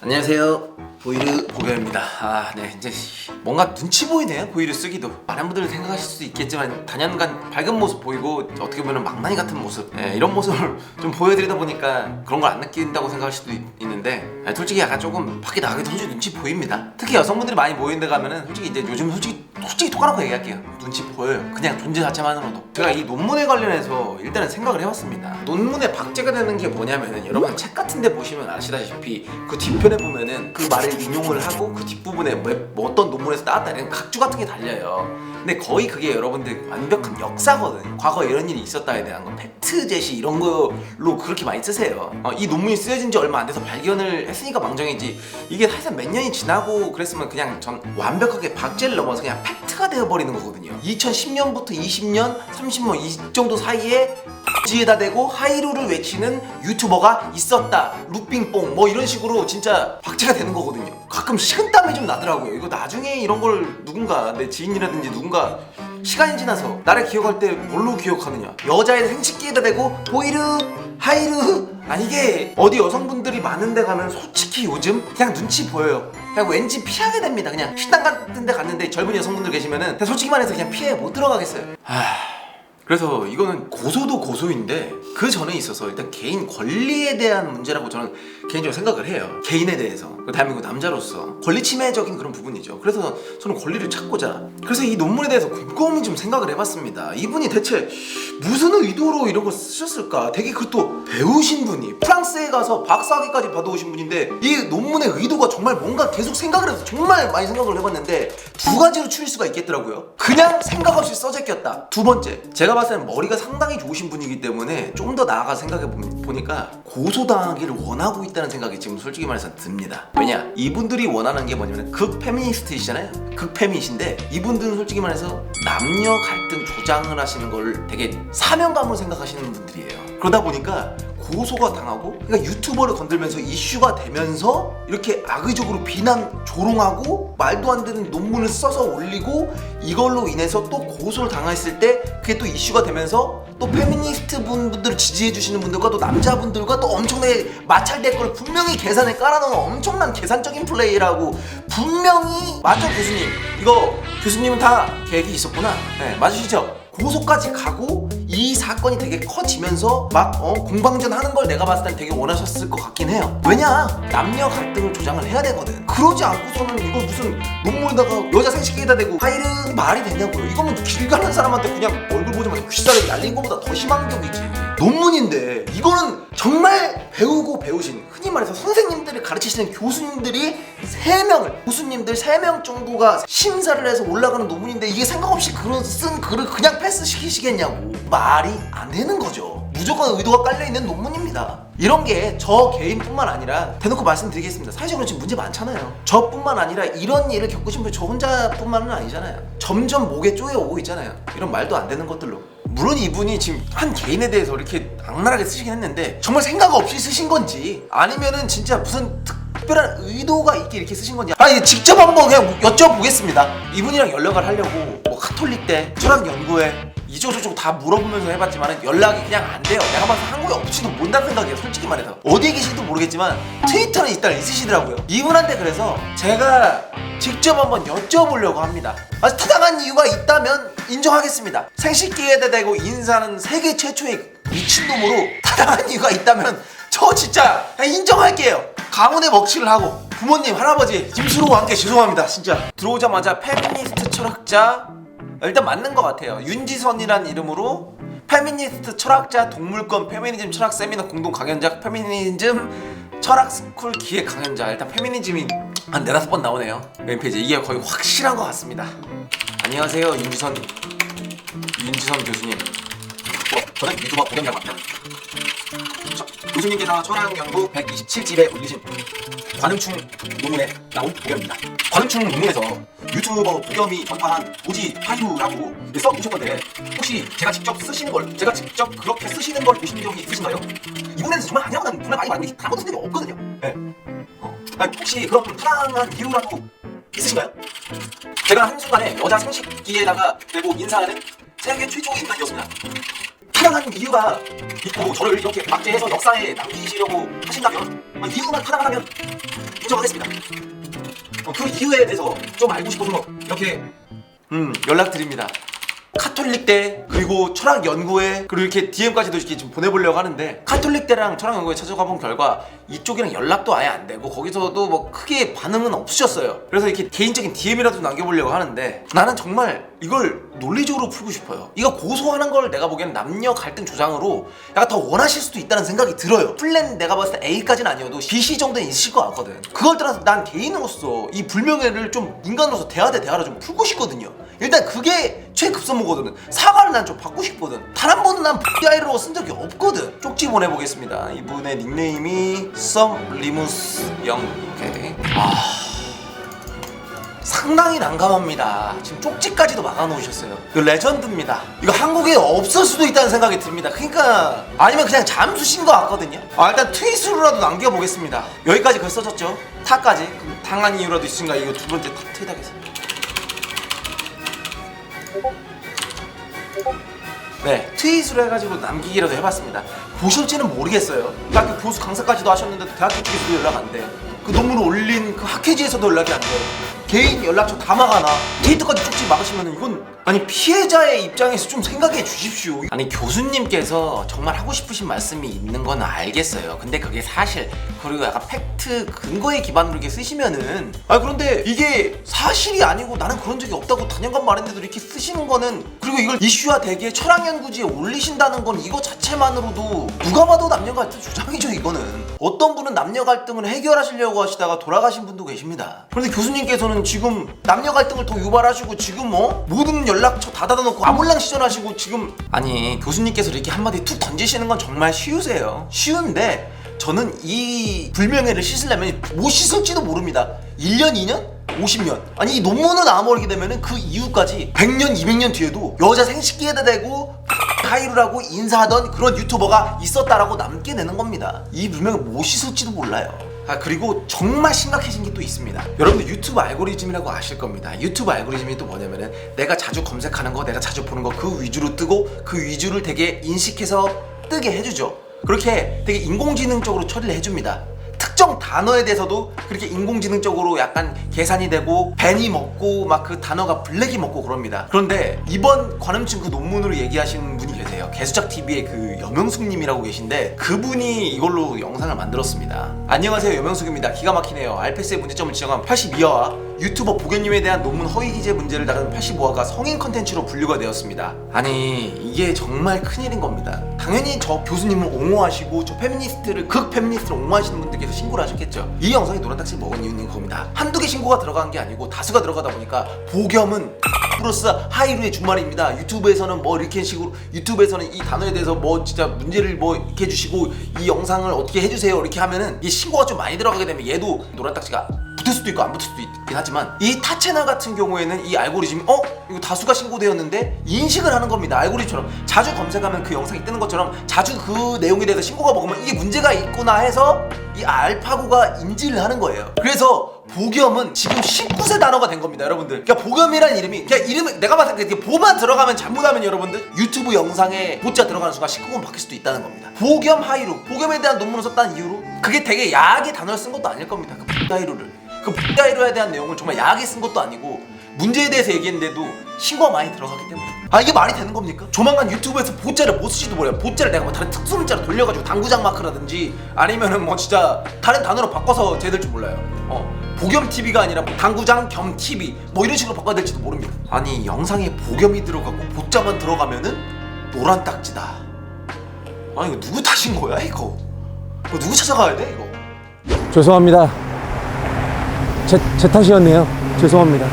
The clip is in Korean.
안녕하세요, 보이르 보겸입니다. 네, 이제 뭔가 눈치 보이네요, 보이르 쓰기도. 많은 분들이 생각하실 수도 있겠지만 단연간 밝은 모습 보이고 어떻게 보면 망나니 같은 모습, 이런 모습을 좀 보여드리다 보니까 그런 걸 안 느낀다고 생각할 수도 있는데, 솔직히 약간 조금 밖에 나가기도 솔직히 눈치 보입니다. 특히 여성분들이 많이 모이는 데 가면은 솔직히 이제 요즘 솔직히 톡 까놓고 얘기할게요. 눈치 보여요. 그냥 존재 자체만으로도. 제가 이 논문에 관련해서 일단은 생각을 해봤습니다. 논문에 박제가 되는 게 뭐냐면은, 여러분 책 같은 데 보시면 아시다시피 그 뒤편에 보면은 그 말을 인용을 하고 그 뒷부분에 뭐 어떤 논문에서 나왔다 이런 각주 같은 게 달려요. 근데 거의 그게 여러분들 완벽한 역사거든. 과거에 이런 일이 있었다에 대한 거, 팩트 제시 이런 걸로 그렇게 많이 쓰세요. 이 논문이 쓰여진 지 얼마 안 돼서 발견을 했으니까 망정이지, 이게 사실 몇 년이 지나고 그랬으면 그냥 전 완벽하게 박제를 넘어서 그냥 팩트가 되어버리는 거거든요. 2010년부터 20년, 30년 이 정도 사이에 박지에다 대고 하이루를 외치는 유튜버가 있었다, 루핑뽕 뭐 이런 식으로 진짜 박제가 되는 거거든요. 가끔 식은땀이 좀 나더라고요. 이거 나중에 이런 걸 누군가, 내 지인이라든지 누군가 시간이 지나서 나를 기억할 때 뭘로 기억하느냐, 여자의 생식기에다 대고 보이르 하이루. 이게 어디 여성분들이 많은 데 가면 솔직히 요즘 그냥 눈치 보여요. 그냥 왠지 피하게 됩니다. 그냥 식당 같은 데 갔는데 젊은 여성분들 계시면은 그냥 솔직히 말해서 그냥 피해 못 들어가겠어요. 그래서 이거는 고소도 고소인데 그 전에 있어서 일단 개인 권리에 대한 문제라고 저는 개인적으로 생각을 해요. 개인에 대해서, 대한민국 남자로서 권리 침해적인 그런 부분이죠. 그래서 저는 권리를 찾고자, 그래서 이 논문에 대해서 곰곰이 좀 생각을 해봤습니다. 이분이 대체 무슨 의도로 이런 걸 쓰셨을까? 되게 그것도 배우신 분이 프랑스에 가서 박사학위까지 받아오신 분인데, 이 논문의 의도가 정말 뭔가 계속 생각을 해서 정말 많이 생각을 해봤는데 두 가지로 추릴 수가 있겠더라고요. 그냥 생각 없이 써제꼈다. 두 번째, 제가 봤을 때는 머리가 상당히 좋으신 분이기 때문에 좀 더 나아가 생각해 보니까 고소당하기를 원하고 있다는 생각이 지금 솔직히 말해서 듭니다. 왜냐, 이분들이 원하는 게 뭐냐면 극 페미니스트이시잖아요. 극 페미신데 이분들은 솔직히 말해서 남녀 갈등 조장을 하시는 걸 되게 사명감으로 생각하시는 분들이에요. 그러다 보니까 고소가 당하고, 그러니까 유튜버를 건들면서 이슈가 되면서 이렇게 악의적으로 비난 조롱하고 말도 안 되는 논문을 써서 올리고, 이걸로 인해서 또 고소를 당했을 때 그게 또 이슈가 되면서 또 페미니스트 분들을 지지해 주시는 분들과 또 남자분들과 또 엄청나게 마찰될 걸 분명히 계산에 깔아놓은 엄청난 계산적인 플레이라고 분명히. 맞죠, 교수님? 이거 교수님은 다 계획이 있었구나. 네, 맞으시죠? 고소까지 가고 이 사건이 되게 커지면서 막 공방전 하는 걸 내가 봤을 땐 되게 원하셨을 것 같긴 해요. 왜냐, 남녀 갈등을 조장을 해야 되거든. 그러지 않고서는 이거 무슨 논문에다가 여자 생식기에다 대고 하이르 말이 되냐고요. 이거는 길 가는 사람한테 그냥 얼굴 보자마자 귓살을 날린 것보다 더 심한 격이지. 논문인데 이거는 정말 배우고 배우신, 흔히 말해서 선생님들이 가르치시는 교수님들이 3명을, 교수님들 3명 정도가 심사를 해서 올라가는 논문인데, 이게 생각 없이 쓴 글을 그냥 패스 시키시겠냐고. 말이 안 되는 거죠. 무조건 의도가 깔려있는 논문입니다. 이런 게 저 개인뿐만 아니라 대놓고 말씀드리겠습니다. 사실적으로 지금 문제 많잖아요. 저뿐만 아니라 이런 일을 겪으신 분 저 혼자뿐만은 아니잖아요. 점점 목에 쪼여오고 있잖아요. 이런 말도 안 되는 것들로. 물론 이분이 지금 한 개인에 대해서 이렇게 악랄하게 쓰시긴 했는데, 정말 생각 없이 쓰신 건지 아니면은 진짜 무슨 특별한 의도가 있게 이렇게 쓰신 건지, 이게 직접 한번 그냥 여쭤보겠습니다. 이분이랑 연락을 하려고 뭐 카톨릭대, 철학연구회 이쪽저쪽 다 물어보면서 해봤지만 연락이 그냥 안 돼요. 내가 봐서 한국에 없지도 못한다는 생각이에요, 솔직히 말해서. 어디에 계신지도 모르겠지만 트위터는 일단 있으시더라고요. 이분한테 그래서 제가 직접 한번 여쭤보려고 합니다. 타당한 이유가 있다면 인정하겠습니다. 생식기에다 대고 인사는 세계 최초의 미친놈으로 타당한 이유가 있다면 저 진짜 인정할게요. 가문의 먹칠을 하고 부모님, 할아버지 짐수로와 함께 죄송합니다. 진짜 들어오자마자 페미니스트 철학자, 일단 맞는 것 같아요. 윤지선이란 이름으로 페미니스트 철학자, 동물권 페미니즘 철학 세미나 공동 강연자, 페미니즘 철학 스쿨 기획 강연자. 일단 페미니즘이 한 4-5번 나오네요, 홈페이지에. 이게 거의 확실한 것 같습니다. 안녕하세요, 윤지선 교수님. 저는 유튜버 보겸이라고 합니다. 교수님께서 철학연구 127집에 올리신 관음충 논문에 나온 보겸입니다. 관음충 논문에서 유튜버 보겸이 전파한 오지 하이루라고 써주셨건데, 혹시 제가 직접 그렇게 쓰시는 걸 보신 적이 있으신가요? 이분은 정말 아니라고 난 정말 많이 말고 한 번도 쓴 적이 없거든요. 네. 혹시 그런 타당한 이유라도 있으신가요? 제가 한순간에 여자 생식기에다가 대고 인사하는 세계 최초의 인간이었습니다. 타당한 이유가 있고 저를 이렇게 박제해서 역사에 남기시려고 하신다면, 이유만 타당하다면 인정하겠습니다. 그 이유에 대해서 좀 알고 싶어서 이렇게 연락드립니다. 카톨릭대 그리고 철학연구회 그리고 이렇게 DM까지도 이렇게 좀 보내보려고 하는데 카톨릭대랑 철학연구회 찾아가 본 결과 이쪽이랑 연락도 아예 안 되고 거기서도 뭐 크게 반응은 없으셨어요. 그래서 이렇게 개인적인 DM이라도 남겨보려고 하는데 나는 정말 이걸 논리적으로 풀고 싶어요. 이거 고소하는 걸 내가 보기에는 남녀 갈등 조장으로 약간 더 원하실 수도 있다는 생각이 들어요. 플랜 내가 봤을 때 A까지는 아니어도 B, C 정도는 있으실 것 같거든. 그걸 따라서 난 개인으로서 이 불명예를 좀 인간으로서 대화 대 대화로 좀 풀고 싶거든요. 일단 그게 최급선무거든. 사과를 난 좀 받고 싶거든. 단 한 번은 난 X이라고 쓴 적이 없거든. 쪽지 보내보겠습니다. 이분의 닉네임이 썸리무스 영. 오케이. 상당히 난감합니다. 지금 쪽지까지도 막아놓으셨어요. 이거 레전드입니다. 이거 한국에 없을 수도 있다는 생각이 듭니다. 그러니까 아니면 그냥 잠수신 것 같거든요. 일단 트윗으로라도 남겨보겠습니다. 여기까지 글 써졌죠? 타까지. 그럼 당한 이유라도 있으니까 이거 두 번째 타 트윗 하겠습니다. 네, 트윗으로 해가지고 남기기라도 해봤습니다. 보실지는 모르겠어요. 대학교 교수 강사까지도 하셨는데 대학교 쪽에서도 연락 안 돼. 그 논문을 올린 그 학회지에서도 연락이 안 돼. 개인 연락처 다 막아놔. 데이터까지 쪽지 막으시면은 이건 아니 피해자의 입장에서 좀 생각해 주십시오. 아니 교수님께서 정말 하고 싶으신 말씀이 있는 건 알겠어요. 근데 그게 사실 그리고 약간 팩트 근거에 기반으로 이렇게 쓰시면은 그런데 이게 사실이 아니고 나는 그런 적이 없다고 단연간 말했는데도 이렇게 쓰시는 거는 그리고 이걸 이슈화 되게 철학연구지에 올리신다는 건 이거 자체만으로도 누가 봐도 남녀 갈등 주장이죠. 이거는 어떤 분은 남녀 갈등을 해결하시려고 하시다가 돌아가신 분도 계십니다. 그런데 교수님께서는 지금 남녀 갈등을 더 유발하시고 지금 모든 연락처 다 닫아놓고 아몰랑 시전하시고 지금 아니 교수님께서 이렇게 한마디 툭 던지시는 건 정말 쉬우세요. 쉬운데 저는 이 불명예를 씻으려면 못 씻을지도 모릅니다. 1년, 2년? 50년. 아니 이 논문을 나와버리게 되면은 그 이후까지 100년, 200년 뒤에도 여자 생식기에다 대고 하이루라고 인사하던 그런 유튜버가 있었다라고 남게 되는 겁니다. 이 불명예 못 씻을지도 몰라요. 그리고 정말 심각해진 게 또 있습니다. 여러분들 유튜브 알고리즘이라고 아실 겁니다. 유튜브 알고리즘이 또 뭐냐면은 내가 자주 검색하는 거, 내가 자주 보는 거 그 위주로 뜨고 그 위주를 되게 인식해서 뜨게 해주죠. 그렇게 되게 인공지능적으로 처리를 해줍니다. 특정 단어에 대해서도 그렇게 인공지능적으로 약간 계산이 되고 벤이 먹고 막 그 단어가 블랙이 먹고 그럽니다. 그런데 이번 관음증 그 논문으로 얘기하시는 분이 계세요. 개수작TV의 그 여명숙님이라고 계신데 그분이 이걸로 영상을 만들었습니다. 안녕하세요, 여명숙입니다. 기가 막히네요. 알패스의 문제점을 지적한 82화와 유튜버 보견님에 대한 논문 허위 기재 문제를 다룬 85화가 성인 컨텐츠로 분류가 되었습니다. 아니 이게 정말 큰일인 겁니다. 당연히 저 교수님을 옹호하시고 저 페미니스트를 극페미니스트를 옹호하시는 분들께서 신고를 하셨겠죠. 이 영상이 노란딱지 먹은 이유는 겁니다. 한두 개 신고가 들어간 게 아니고 다수가 들어가다 보니까 보겸은 플러스 하이루의 주말입니다. 유튜브에서는 뭐 이렇게 식으로 유튜브에서는 이 단어에 대해서 뭐 진짜 문제를 뭐 이렇게 해주시고 이 영상을 어떻게 해주세요 이렇게 하면은 이 신고가 좀 많이 들어가게 되면 얘도 노란딱지가 붙을 수도 있고 안 붙을 수도 있긴 하지만 이 타 채널 같은 경우에는 이 알고리즘이 이거 다수가 신고되었는데 인식을 하는 겁니다. 알고리즘처럼 자주 검색하면 그 영상이 뜨는 것처럼 자주 그 내용에 대해서 신고가 먹으면 이게 문제가 있구나 해서 이 알파고가 인지를 하는 거예요. 그래서 보겸은 지금 19세 단어가 된 겁니다, 여러분들. 그러니까 보겸이란 이름이 그냥 이름을 내가 봤을 때 보만 들어가면 잘못하면 여러분들 유튜브 영상에 보자 들어가는 순간 19금 바뀔 수도 있다는 겁니다. 보겸 하이루, 보겸에 대한 논문을 썼다는 이유로 그게 되게 야하게 단어를 쓴 것도 아닐 겁니다. 그 하이루를 그 하이루에 대한 내용을 정말 야하게 쓴 것도 아니고 문제에 대해서 얘기했는데도 신고가 많이 들어가기 때문에 이게 말이 되는 겁니까? 조만간 유튜브에서 보자를 못 쓰지도 몰라요. 보자를 내가 뭐 다른 특수 문자로 돌려가지고 당구장 마크라든지 아니면은 뭐 진짜 다른 단어로 바꿔서 제야 될 줄 몰라요. 보겸 TV가 아니라 당구장 겸 TV 뭐 이런 식으로 바꿔야 될지도 모릅니다. 아니 영상에 보겸이 들어가고 보자만 들어가면은 노란 딱지다. 아니 이거 누구 탓인 거야 이거? 누구 찾아가야 돼 이거? 죄송합니다. 제 탓이었네요. 죄송합니다.